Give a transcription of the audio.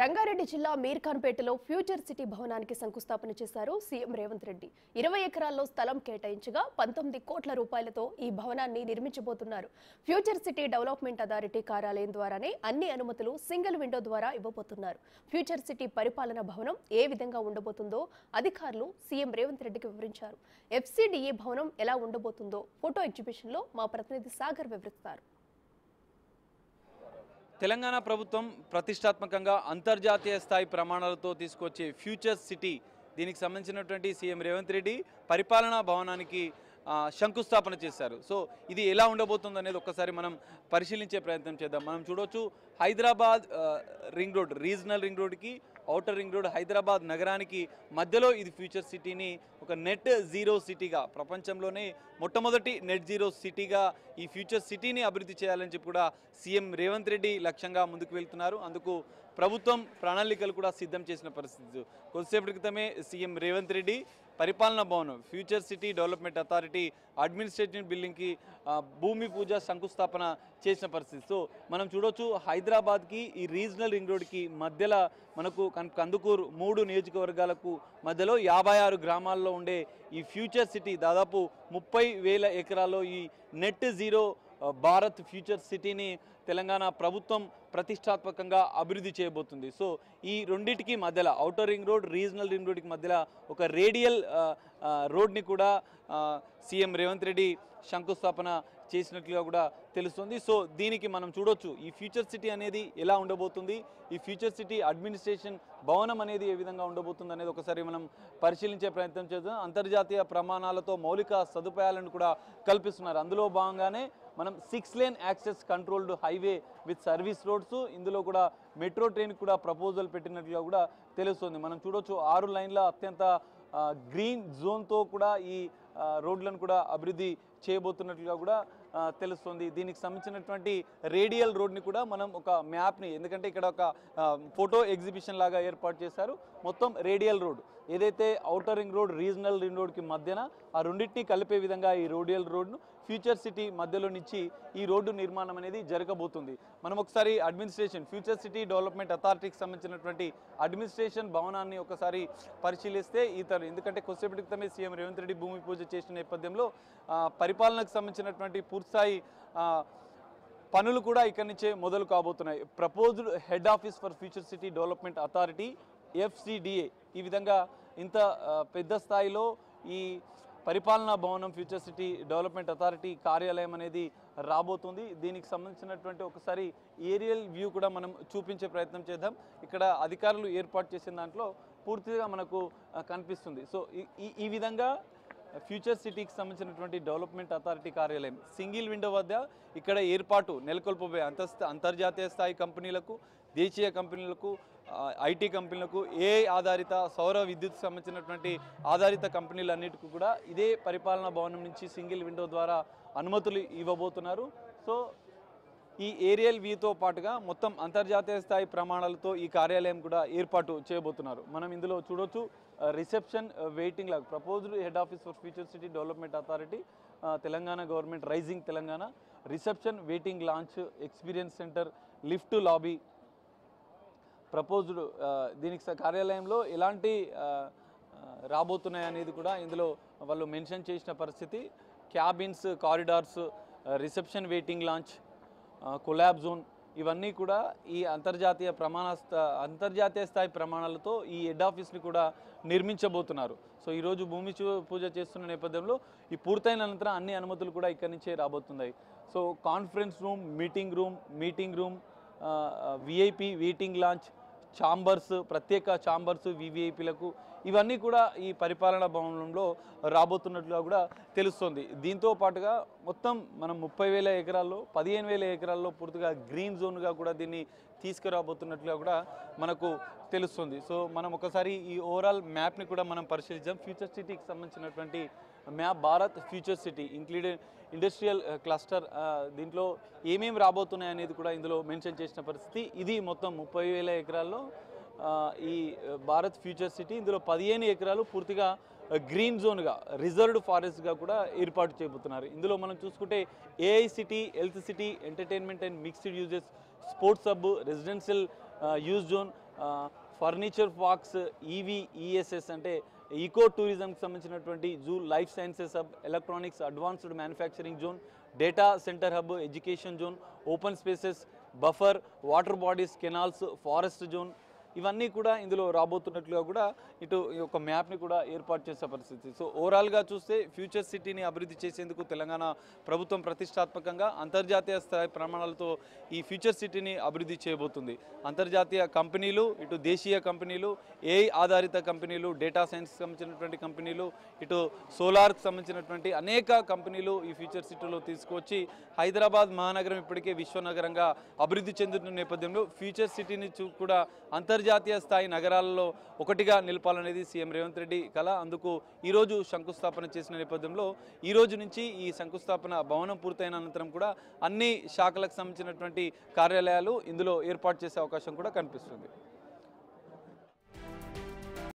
రంగారెడ్డి జిల్లా మీర్ఖాన్పేటలో future city భవనానికి శంకుస్థాపన చేశారు సీఎం రేవంత్ రెడ్డి. 20 ఎకరాల్లో స్థలం కేటాయించగా 19 కోట్ల రూపాయలతో ఈ భవనాన్ని నిర్మించబోతున్నారు. ఫ్యూచర్ సిటీ డెవలప్మెంట్ అథారిటీ కార్యాలయం ద్వారానే అన్ని అనుమతులు సింగిల్ విండో ద్వారా ఇవ్వబోతున్నారు. ఫ్యూచర్ సిటీ పరిపాలన భవనం ఏ విధంగా ఉండబోతుందో అధికారులు సీఎం రేవంత్ రెడ్డికి వివరించారు. ఎఫ్సిడిఏ భవనం ఎలా ఉండబోతుందో ఫోటో ఎగ్జిబిషన్లో మా ప్రతినిధి సాగర్ వివరిస్తారు. తెలంగాణ ప్రభుత్వం ప్రతిష్టాత్మకంగా అంతర్జాతీయ స్థాయి ప్రమాణాలతో తీసుకొచ్చే ఫ్యూచర్ సిటీ దీనికి సంబంధించినటువంటి సీఎం రేవంత్ రెడ్డి పరిపాలనా భవనానికి శంకుస్థాపన చేశారు. సో ఇది ఎలా ఉండబోతుంది అనేది ఒక్కసారి మనం పరిశీలించే ప్రయత్నం చేద్దాం. మనం చూడొచ్చు Hyderabad ring road, regional ring రోడ్కి ఔటర్ రింగ్ రోడ్ హైదరాబాద్ నగరానికి మధ్యలో ఇది ఫ్యూచర్ సిటీని ఒక నెట్ జీరో సిటీగా, ప్రపంచంలోనే మొట్టమొదటి నెట్ జీరో సిటీగా ఈ ఫ్యూచర్ సిటీని అభివృద్ధి చేయాలని చెప్పి కూడా సీఎం రేవంత్ రెడ్డి లక్ష్యంగా ముందుకు వెళ్తున్నారు. అందుకు ప్రభుత్వం ప్రణాళికలు కూడా సిద్ధం చేసిన పరిస్థితి. కొద్దిసేపటి క్రితమే సీఎం రేవంత్ రెడ్డి పరిపాలనా భవనం future city development authority administrative బిల్డింగ్కి భూమి పూజ శంకుస్థాపన చేసిన పరిస్థితి. సో మనం చూడొచ్చు హైదరాబాద్కి ఈ రీజనల్ రింగ్ రోడ్కి మధ్యలో మనకు కందుకూరు 3 నియోజకవర్గాలకు మధ్యలో 56 గ్రామాల్లో ఉండే ఈ ఫ్యూచర్ సిటీ దాదాపు 30,000 ఎకరాల్లో ఈ నెట్ జీరో భారత్ ఫ్యూచర్ సిటీని తెలంగాణ ప్రభుత్వం ప్రతిష్టాత్మకంగా అభివృద్ధి చేయబోతుంది. సో ఈ రెండింటికి మధ్యలో outer ring road, regional ring రోడ్కి మధ్యలో ఒక రేడియల్ రోడ్ని కూడా సీఎం రేవంత్ రెడ్డి శంకుస్థాపన చేసినట్లుగా కూడా తెలుస్తుంది. సో దీనికి మనం చూడొచ్చు ఈ ఫ్యూచర్ సిటీ అనేది ఎలా ఉండబోతుంది, ఈ ఫ్యూచర్ సిటీ అడ్మినిస్ట్రేషన్ భవనం అనేది ఏ విధంగా ఉండబోతుంది అనేది ఒకసారి మనం పరిశీలించే ప్రయత్నం చేద్దాం. అంతర్జాతీయ ప్రమాణాలతో మౌలిక సదుపాయాలను కూడా కల్పిస్తున్నారు. అందులో భాగంగానే మనం 6 lane access controlled highway with service roads, ఇందులో కూడా మెట్రో ట్రైన్ కూడా ప్రపోజల్ పెట్టినట్లుగా కూడా తెలుస్తుంది. మనం చూడొచ్చు 6 లైన్ల అత్యంత గ్రీన్ జోన్తో కూడా ఈ రోడ్లను కూడా అభివృద్ధి చేయబోతున్నట్లుగా కూడా తెలుస్తుంది. దీనికి సంబంధించినటువంటి రేడియల్ రోడ్ని కూడా మనం ఒక మ్యాప్ని, ఎందుకంటే ఇక్కడ ఒక ఫోటో ఎగ్జిబిషన్ లాగా ఏర్పాటు చేశారు. మొత్తం రేడియల్ రోడ్ ఏదైతే outer ring road, regional ring రోడ్కి మధ్యన ఆ రెండింటినీ కలిపే విధంగా ఈ రేడియల్ రోడ్ను ఫ్యూచర్ సిటీ మధ్యలో నుంచి ఈ రోడ్డు నిర్మాణం అనేది జరగబోతుంది. మనం ఒకసారి అడ్మినిస్ట్రేషన్ ఫ్యూచర్ సిటీ డెవలప్మెంట్ అథారిటీకి సంబంధించినటువంటి అడ్మినిస్ట్రేషన్ భవనాన్ని ఒకసారి పరిశీలిస్తే ఎందుకంటే కొద్దిసేపటి క్రితమే సీఎం రేవంత్ రెడ్డి భూమి పూజ చేసిన నేపథ్యంలో పరిపాలనకు సంబంధించినటువంటి పూర్తిస్థాయి పనులు కూడా ఇక్కడి నుంచే మొదలు కాబోతున్నాయి. Proposed head office for future city development authority FCDA, ఈ విధంగా ఇంత పెద్ద స్థాయిలో ఈ పరిపాలనా భవనం ఫ్యూచర్ సిటీ డెవలప్మెంట్ అథారిటీ కార్యాలయం అనేది రాబోతుంది. దీనికి సంబంధించినటువంటి ఒకసారి ఏరియల్ వ్యూ కూడా మనం చూపించే ప్రయత్నం చేద్దాం. ఇక్కడ అధికారులు ఏర్పాటు చేసిన దాంట్లో పూర్తిగా మనకు కనిపిస్తుంది. సో ఈ విధంగా ఫ్యూచర్ సిటీకి సంబంధించినటువంటి డెవలప్మెంట్ అథారిటీ కార్యాలయం సింగిల్ విండో వద్ద ఇక్కడ ఏర్పాటు నెలకొల్పబోయే అంతర్జాతీయ స్థాయి కంపెనీలకు, దేశీయ కంపెనీలకు, ఐటీ కంపెనీలకు, ఏఐ ఆధారిత సౌర విద్యుత్ సంబంధించినటువంటి ఆధారిత కంపెనీలన్నిటికీ కూడా ఇదే పరిపాలనా భవనం నుంచి సింగిల్ విండో ద్వారా అనుమతులు ఇవ్వబోతున్నారు. సో ఈ ఏరియల్ వ్యూతో పాటుగా మొత్తం అంతర్జాతీయ స్థాయి ప్రమాణాలతో ఈ కార్యాలయం కూడా ఏర్పాటు చేయబోతున్నారు. మనం ఇందులో చూడొచ్చు రిసెప్షన్ వెయిటింగ్ లాగ్, proposed head office for future city development authority Telangana government rising Telangana, reception waiting lounge, experience centre, lift lobby proposed. దీనికి కార్యాలయంలో ఎలాంటి రాబోతున్నాయి అనేది కూడా ఇందులో వాళ్ళు మెన్షన్ చేసిన పరిస్థితి. Cabins, corridors, reception waiting launch, collab zone, ఇవన్నీ కూడా ఈ అంతర్జాతీయ స్థాయి ప్రమాణాలతో ఈ హెడ్ ఆఫీస్ని కూడా నిర్మించబోతున్నారు. సో ఈరోజు భూమి పూజ చేస్తున్న నేపథ్యంలో ఈ పూర్తయిన అనంతరం అన్ని అనుమతులు కూడా ఇక్కడి నుంచే రాబోతున్నాయి. So conference room, meeting room, VIP waiting launch, chambers, ప్రత్యేక ఛాంబర్స్ వివిఐపీలకు, ఇవన్నీ కూడా ఈ పరిపాలనా భవనంలో రాబోతున్నట్లుగా కూడా తెలుస్తుంది. దీంతో పాటుగా మొత్తం మనం 30,000 ఎకరాల్లో 15,000 ఎకరాల్లో పూర్తిగా గ్రీన్ జోన్గా కూడా దీన్ని తీసుకురాబోతున్నట్లుగా కూడా మనకు తెలుస్తుంది. సో మనం ఒకసారి ఈ ఓవరాల్ మ్యాప్ని కూడా మనం పరిశీలించాం. ఫ్యూచర్ సిటీకి సంబంధించినటువంటి map Bharat future city included industrial cluster, దీంట్లో ఏమేమి రాబోతున్నాయి అనేది కూడా ఇందులో మెన్షన్ చేసిన పరిస్థితి. ఇది మొత్తం 30,000 ఎకరాల్లో ఈ భారత్ ఫ్యూచర్ సిటీ. ఇందులో 15 ఎకరాలు పూర్తిగా గ్రీన్ జోన్గా, రిజర్వ్డ్ ఫారెస్ట్గా కూడా ఏర్పాటు చేయబోతున్నారు. ఇందులో మనం చూసుకుంటే AI city, health city, entertainment and mixed uses, sports hub, residential use zone, furniture parks, ESS అంటే ఈకో టూరిజంకి సంబంధించినటువంటి zoo, life sciences hub, electronics advanced manufacturing zone, data centre hub, education zone, open spaces, buffer, water bodies, canals, forest zone ఇవన్నీ కూడా ఇందులో రాబోతున్నట్లుగా కూడా ఇటు ఈ యొక్క మ్యాప్ని కూడా ఏర్పాటు చేసే పరిస్థితి. సో ఓవరాల్గా చూస్తే ఫ్యూచర్ సిటీని అభివృద్ధి చేసేందుకు తెలంగాణ ప్రభుత్వం ప్రతిష్టాత్మకంగా అంతర్జాతీయ స్థాయి ప్రమాణాలతో ఈ ఫ్యూచర్ సిటీని అభివృద్ధి చేయబోతుంది. అంతర్జాతీయ కంపెనీలు, ఇటు దేశీయ కంపెనీలు, ఏఐ ఆధారిత కంపెనీలు, డేటా సైన్స్కి సంబంధించినటువంటి కంపెనీలు, ఇటు సోలార్కి సంబంధించినటువంటి అనేక కంపెనీలు ఈ ఫ్యూచర్ సిటీలో తీసుకువచ్చి హైదరాబాద్ మహానగరం ఇప్పటికే విశ్వనగరంగా అభివృద్ధి చెందుతున్న నేపథ్యంలో ఫ్యూచర్ సిటీని కూడా అంతర్జాతీయ స్థాయి నగరాలలో ఒకటిగా నిలపాలనేది సీఎం రేవంత్ రెడ్డి కల. అందుకు ఈరోజు శంకుస్థాపన చేసిన నేపథ్యంలో ఈ రోజు నుంచి ఈ శంకుస్థాపన భవనం పూర్తయిన అనంతరం కూడా అన్ని శాఖలకు సంబంధించినటువంటి కార్యాలయాలు ఇందులో ఏర్పాటు చేసే అవకాశం కూడా కనిపిస్తుంది.